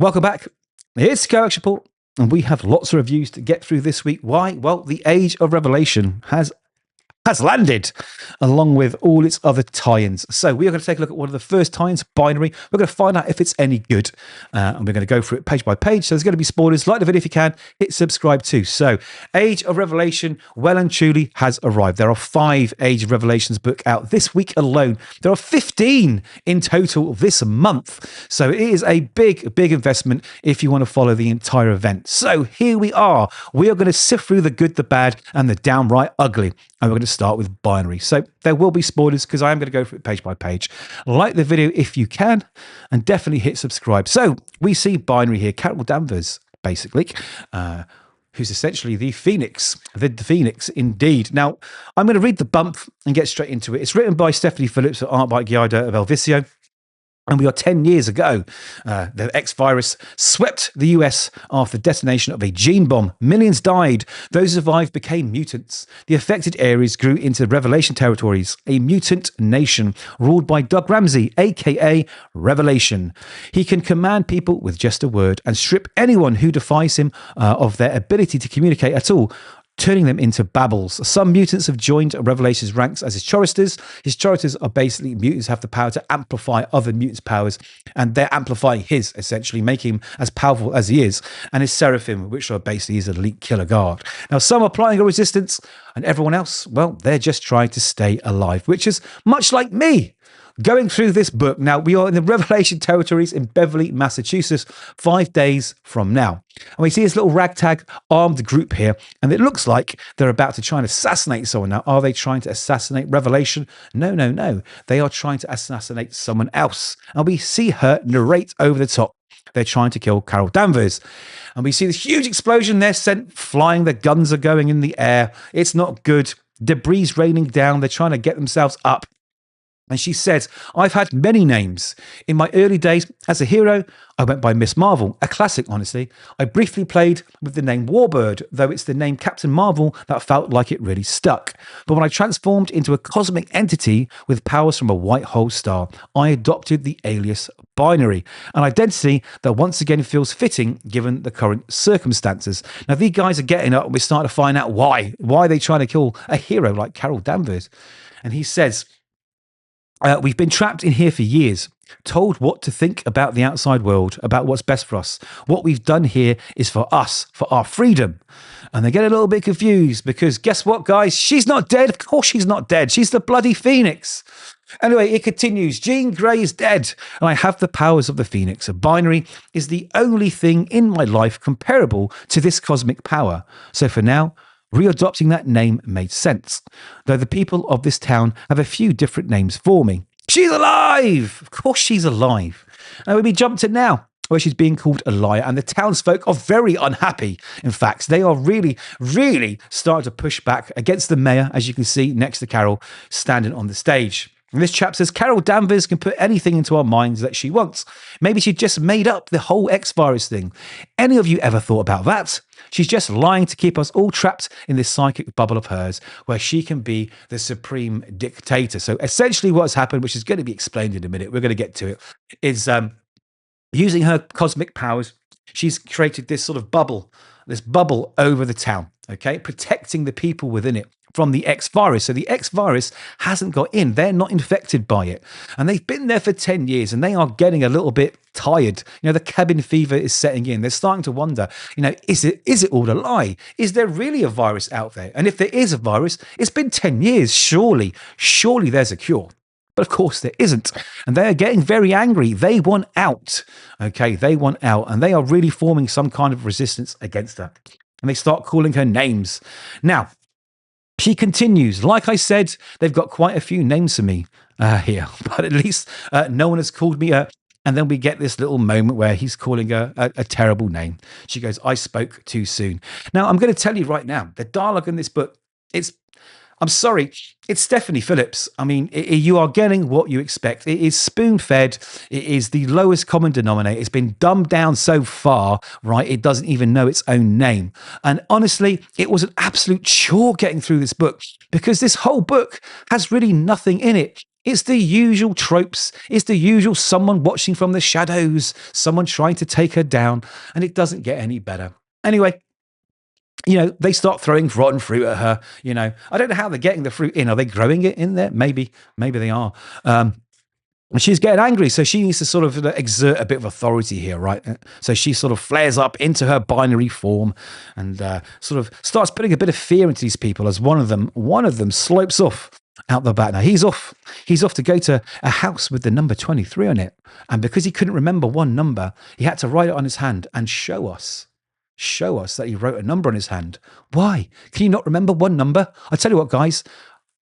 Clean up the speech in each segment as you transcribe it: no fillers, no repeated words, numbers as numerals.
Welcome back. It's Kovacs Report, and we have lots of reviews to get through this week. Why? Well, the Age of Revelation has landed, along with all its other tie-ins. So we are going to take a look at one of the first tie-ins, Binary. We're going to find out if it's any good, and we're going to go through it page by page. So there's going to be spoilers. Like the video if you can. Hit subscribe too. So Age of Revelation, well and truly, has arrived. There are 5 Age of Revelations books out this week alone. There are 15 in total this month. So it is a big investment if you want to follow the entire event. So here we are. We are going to sift through the good, the bad, and the downright ugly. And we're going to start with Binary. So there will be spoilers because I am going to go through it page by page. Like the video if you can, and definitely hit subscribe. So we see Binary here, Carol Danvers, basically, who's essentially the Phoenix, the Phoenix indeed. Now, I'm going to read the bump and get straight into it. It's written by Stephanie Phillips, art by Giada Belviso. And we are 10 years ago. The X virus swept the US after the detonation of a gene bomb. Millions died. Those who survived became mutants. The affected areas grew into Revelation territories, a mutant nation ruled by Doug Ramsey, aka Revelation. He can command people with just a word and strip anyone who defies him of their ability to communicate at all, turning them into babbles. Some mutants have joined Revelation's ranks as his choristers. His choristers are basically mutants have the power to amplify other mutants' powers, and they're amplifying his, essentially, making him as powerful as he is, and his seraphim, which are basically his elite killer guard. Now, some are applying a resistance, and everyone else, well, they're just trying to stay alive, which is much like me. Going through this book. Now, we are in the Revelation territories in Beverly, Massachusetts, 5 days from now. And we see this little ragtag armed group here, and it looks like they're about to try and assassinate someone. Now, are they trying to assassinate Revelation? No, no, no. They are trying to assassinate someone else. And we see her narrate over the top. They're trying to kill Carol Danvers. And we see this huge explosion. They're sent flying. The guns are going in the air. It's not good. Debris raining down. They're trying to get themselves up. And she says, I've had many names. In my early days as a hero, I went by Miss Marvel, a classic, honestly. I briefly played with the name Warbird, though it's the name Captain Marvel that felt like it really stuck. But when I transformed into a cosmic entity with powers from a white hole star, I adopted the alias Binary, an identity that once again feels fitting given the current circumstances. Now, these guys are getting up and we're starting to find out why. Why are they trying to kill a hero like Carol Danvers? And he says, we've been trapped in here for years, told what to think about the outside world, about what's best for us. What we've done here is for us, for our freedom. And they get a little bit confused because guess what, guys? She's not dead. Of course she's not dead. She's the bloody Phoenix. Anyway, it continues. Jean Grey is dead, and I have the powers of the Phoenix. A Binary is the only thing in my life comparable to this cosmic power. So for now, readopting that name made sense, though the people of this town have a few different names for me. She's alive! Of course she's alive. And we jump to now, where she's being called a liar, and the townsfolk are very unhappy. In fact, they are really starting to push back against the mayor, as you can see next to Carol, standing on the stage. And this chap says, Carol Danvers can put anything into our minds that she wants. Maybe she just made up the whole X virus thing. Any of you ever thought about that? She's just lying to keep us all trapped in this psychic bubble of hers, where she can be the supreme dictator. So essentially what's happened, which is going to be explained in a minute, we're going to get to it, is using her cosmic powers, she's created this sort of bubble, over the town, okay, protecting the people within it from the X virus. So the X virus hasn't got in. They're not infected by it. And they've been there for 10 years and they are getting a little bit tired. You know, the cabin fever is setting in. They're starting to wonder, you know, is it all a lie? Is there really a virus out there? And if there is a virus, it's been 10 years. Surely there's a cure. But of course there isn't. And they are getting very angry. They want out. Okay, they want out. And they are really forming some kind of resistance against her. And they start calling her names. Now, she continues, like I said, they've got quite a few names for me here, but at least no one has called me and then we get this little moment where he's calling her a terrible name. She goes, I spoke too soon. Now, I'm going to tell you right now, the dialogue in this book, I'm sorry, it's Stephanie Phillips. I mean, you are getting what you expect. It is spoon-fed. It is the lowest common denominator. It's been dumbed down so far, right? It doesn't even know its own name. And honestly, it was an absolute chore getting through this book because this whole book has really nothing in it. It's the usual tropes. It's the usual someone watching from the shadows, someone trying to take her down, and it doesn't get any better. Anyway, they start throwing rotten fruit at her. I don't know how they're getting the fruit in. Are they growing it in there? Maybe they are. She's getting angry, so she needs to sort of exert a bit of authority here, right? So she sort of flares up into her binary form and sort of starts putting a bit of fear into these people as one of them slopes off out the back. Now he's off to go to a house with the number 23 on it. And because he couldn't remember one number, he had to write it on his hand and show us that he wrote a number on his hand. Why? Can you not remember one number? I tell you what, guys,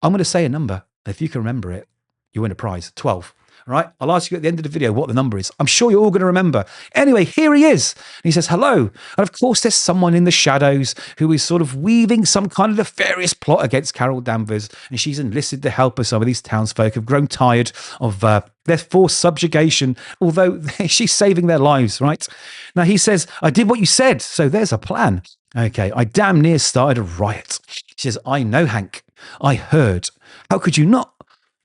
I'm going to say a number. If you can remember it, you win a prize. 12. All right, I'll ask you at the end of the video what the number is. I'm sure you're all going to remember. Anyway, here he is. And he says, hello. And of course, there's someone in the shadows who is sort of weaving some kind of nefarious plot against Carol Danvers. And she's enlisted the help of some of these townsfolk who've grown tired of their forced subjugation, although she's saving their lives, right? Now, he says, I did what you said. So there's a plan. Okay, I damn near started a riot. She says, I know, Hank. I heard. How could you not?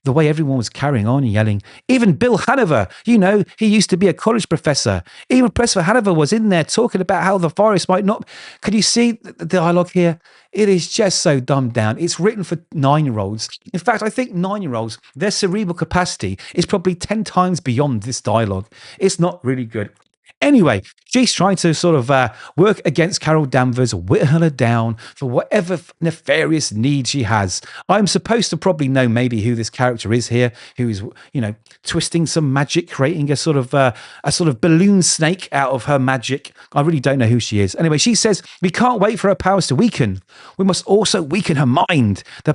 The way everyone was carrying on and yelling. Even Bill Hanover, he used to be a college professor. Even Professor Hanover was in there talking about how the virus might not. Could you see the dialogue here? It is just so dumbed down. It's written for 9-year-olds. In fact, I think 9-year-olds, their cerebral capacity is probably 10 times beyond this dialogue. It's not really good. Anyway, she's trying to sort of work against Carol Danvers, whittle her down for whatever nefarious need she has. I'm supposed to probably know maybe who this character is here, who is, twisting some magic, creating a sort of balloon snake out of her magic. I really don't know who she is. Anyway, she says, we can't wait for her powers to weaken. We must also weaken her mind. The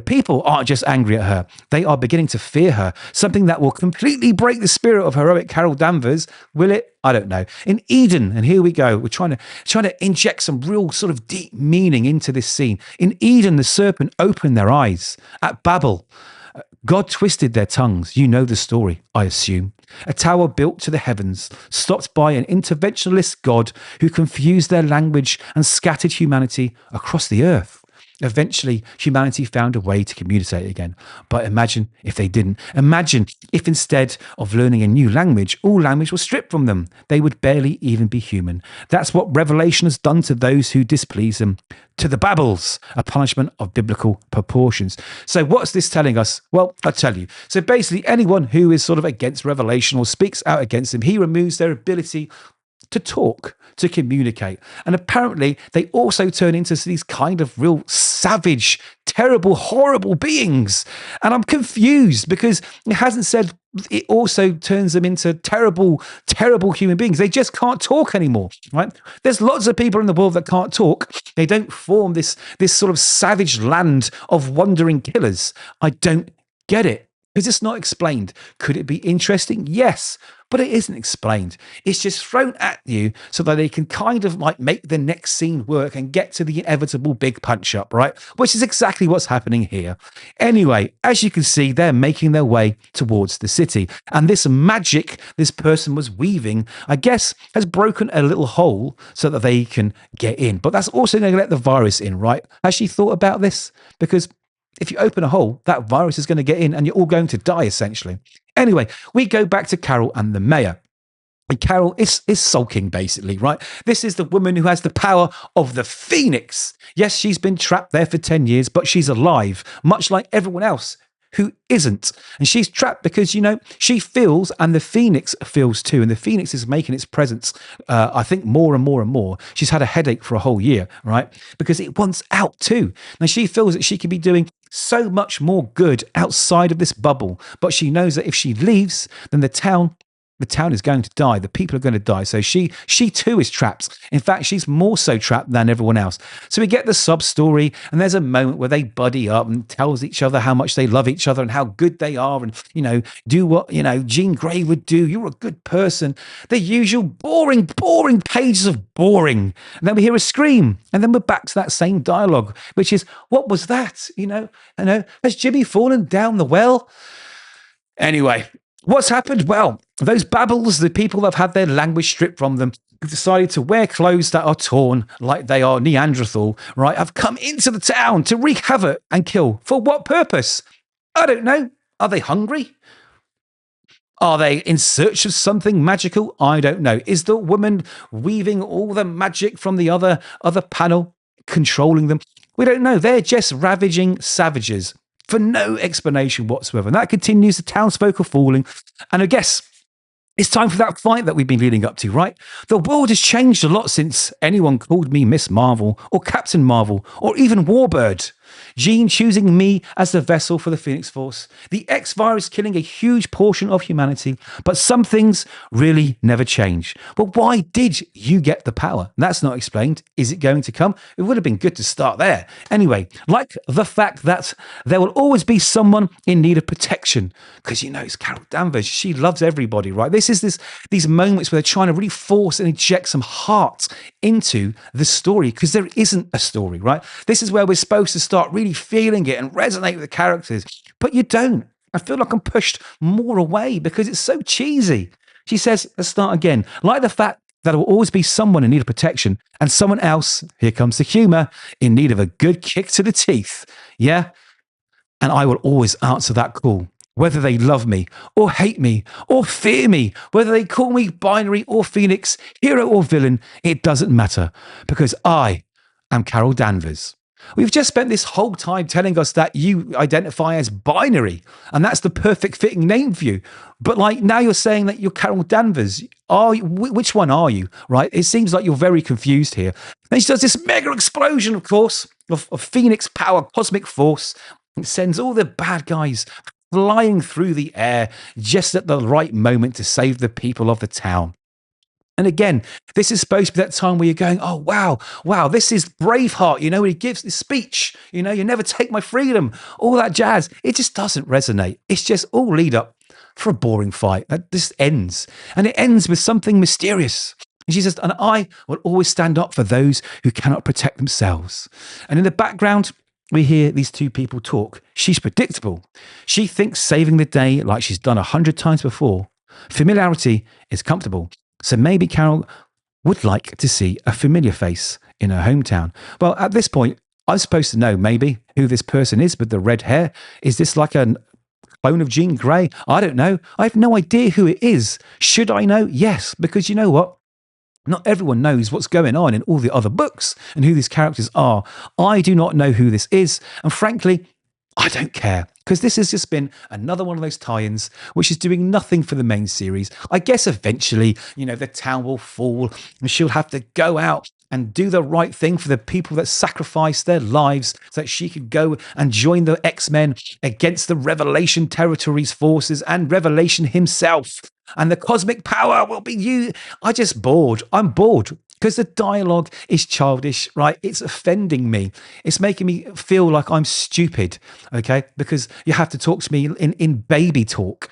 people aren't just angry at her. They are beginning to fear her, something that will completely break the spirit of heroic Carol Danvers. Will it? I don't know. In Eden, and here we go, we're trying to inject some real sort of deep meaning into this scene. In Eden, the serpent opened their eyes. At Babel, God twisted their tongues. You know the story, I assume. A tower built to the heavens, stopped by an interventionist God who confused their language and scattered humanity across the earth. Eventually, humanity found a way to communicate again. But imagine if they didn't. Imagine if instead of learning a new language, all language was stripped from them. They would barely even be human. That's what Revelation has done to those who displease them. To the Babels, a punishment of biblical proportions. So what's this telling us? Well, I'll tell you. So basically, anyone who is sort of against Revelation or speaks out against him, he removes their ability to talk, to communicate. And apparently they also turn into these kind of real savage, terrible, horrible beings. And I'm confused because it hasn't said it also turns them into terrible, terrible human beings. They just can't talk anymore, right? There's lots of people in the world that can't talk. They don't form this sort of savage land of wandering killers. I don't get it. Because it's not explained. Could it be interesting? Yes, but it isn't explained. It's just thrown at you so that they can kind of like make the next scene work and get to the inevitable big punch up, right? Which is exactly what's happening here. Anyway, as you can see, they're making their way towards the city. And this magic this person was weaving, I guess, has broken a little hole so that they can get in. But that's also going to let the virus in, right? Has she thought about this? Because if you open a hole, that virus is going to get in and you're all going to die, essentially. Anyway, we go back to Carol and the mayor. And Carol is sulking, basically, right? This is the woman who has the power of the Phoenix. Yes, she's been trapped there for 10 years, but she's alive, much like everyone else who isn't. And she's trapped because, she feels, and the Phoenix feels too. And the Phoenix is making its presence, I think, more and more and more. She's had a headache for a whole year, right? Because it wants out too. Now, she feels that she could be doing so much more good outside of this bubble. But she knows that if she leaves, then the town is going to die. The people are going to die. So she too is trapped. In fact, she's more so trapped than everyone else. So we get the sub story, and there's a moment where they buddy up and tells each other how much they love each other and how good they are, and do what Jean Grey would do. You're a good person. The usual boring pages of boring. And then we hear a scream, and then we're back to that same dialogue, which is, what was that? Has Jimmy fallen down the well? Anyway. What's happened? Well, those Babels, the people that have had their language stripped from them, who've decided to wear clothes that are torn like they are Neanderthal, right, have come into the town to wreak havoc and kill. For what purpose? I don't know. Are they hungry? Are they in search of something magical? I don't know. Is the woman weaving all the magic from the other panel, controlling them? We don't know. They're just ravaging savages for no explanation whatsoever. And that continues. The townsfolk are falling. And I guess it's time for that fight that we've been leading up to, right? The world has changed a lot since anyone called me Miss Marvel or Captain Marvel or even Warbird. Jean choosing me as the vessel for the Phoenix Force. The X virus killing a huge portion of humanity. But some things really never change. But why did you get the power? That's not explained. Is it going to come? It would have been good to start there. Anyway, like the fact that there will always be someone in need of protection. Because it's Carol Danvers. She loves everybody, right? These moments where they're trying to really force and inject some heart into the story because there isn't a story, right? This is where we're supposed to start really feeling it and resonate with the characters, but you don't. I feel like I'm pushed more away because it's so cheesy. She says, let's start again. Like the fact that there will always be someone in need of protection and someone else, here comes the humor, in need of a good kick to the teeth. Yeah? And I will always answer that call. Whether they love me or hate me or fear me, whether they call me binary or Phoenix, hero or villain, it doesn't matter because I am Carol Danvers. We've just spent this whole time telling us that you identify as binary, and that's the perfect fitting name for you. But now you're saying that you're Carol Danvers. Which one are you? Right? It seems like you're very confused here. Then she does this mega explosion, of course, of Phoenix power, cosmic force. It sends all the bad guys flying through the air just at the right moment to save the people of the town. And again, this is supposed to be that time where you're going, oh, wow, this is Braveheart, when he gives this speech, you never take my freedom, all that jazz. It just doesn't resonate. It's just all lead up for a boring fight that just ends. And it ends with something mysterious. And she says, and I will always stand up for those who cannot protect themselves. And in the background, we hear these two people talk. She's predictable. She thinks saving the day like she's done 100 times before. Familiarity is comfortable. So maybe Carol would like to see a familiar face in her hometown. Well, at this point, I'm supposed to know maybe who this person is with the red hair. Is this like a clone of Jean Grey? I don't know. I have no idea who it is. Should I know? Yes, because you know what? Not everyone knows what's going on in all the other books and who these characters are. I do not know who this is. And frankly, I don't care because this has just been another one of those tie-ins which is doing nothing for the main series. I guess eventually, the town will fall and she'll have to go out and do the right thing for the people that sacrificed their lives so that she could go and join the X-Men against the Revelation Territories forces and Revelation himself. And the cosmic power will be you. I'm bored. Because the dialogue is childish, right? It's offending me. It's making me feel like I'm stupid, okay? Because you have to talk to me in baby talk,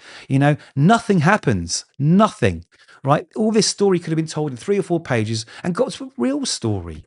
Nothing happens. Nothing, right? All this story could have been told in 3 or 4 pages and got to a real story,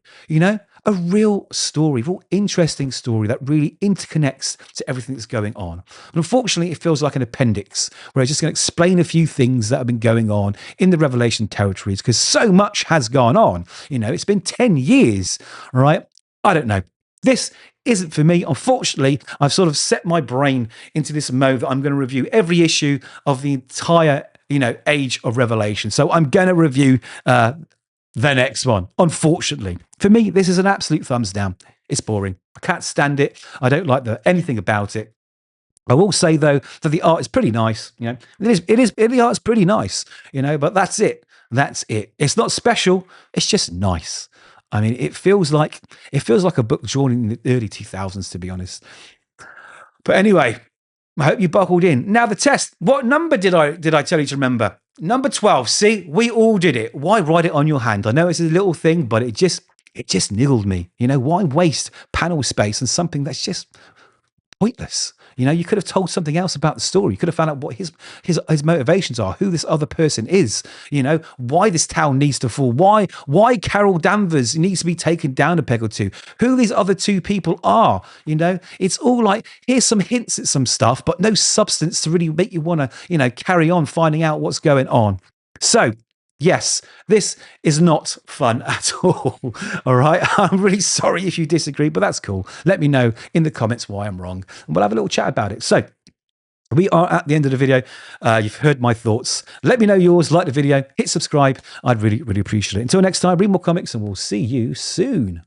A real story, a real interesting story that really interconnects to everything that's going on. And unfortunately, it feels like an appendix where it's just going to explain a few things that have been going on in the Revelation territories because so much has gone on. It's been 10 years, right? I don't know. This isn't for me. Unfortunately, I've sort of set my brain into this mode that I'm going to review every issue of the entire, age of Revelation. So I'm going to review the next one. Unfortunately, for me, this is an absolute thumbs down. It's boring. I can't stand it. I don't like anything about it. I will say though that the art is pretty nice. The art's pretty nice. But that's it. That's it. It's not special. It's just nice. I mean, it feels like a book drawn in the early 2000s, to be honest. But anyway, I hope you buckled in. Now the test. What number did I tell you to remember? Number 12. See, we all did it. Why write it on your hand? I know it's a little thing, but it just niggled me. Why waste panel space on something that's just pointless? You could have told something else about the story. You could have found out what his motivations are, who this other person is, why this town needs to fall, why Carol Danvers needs to be taken down a peg or two, who these other 2 people are. It's all like, here's some hints at some stuff, but no substance to really make you want to, carry on finding out what's going on. So, yes, this is not fun at all. All right. I'm really sorry if you disagree, but that's cool. Let me know in the comments why I'm wrong and we'll have a little chat about it. So We are at the end of the video. You've heard my thoughts. Let me know yours. Like the video. Hit subscribe. I'd really, really appreciate it. Until next time, read more comics, and we'll see you soon.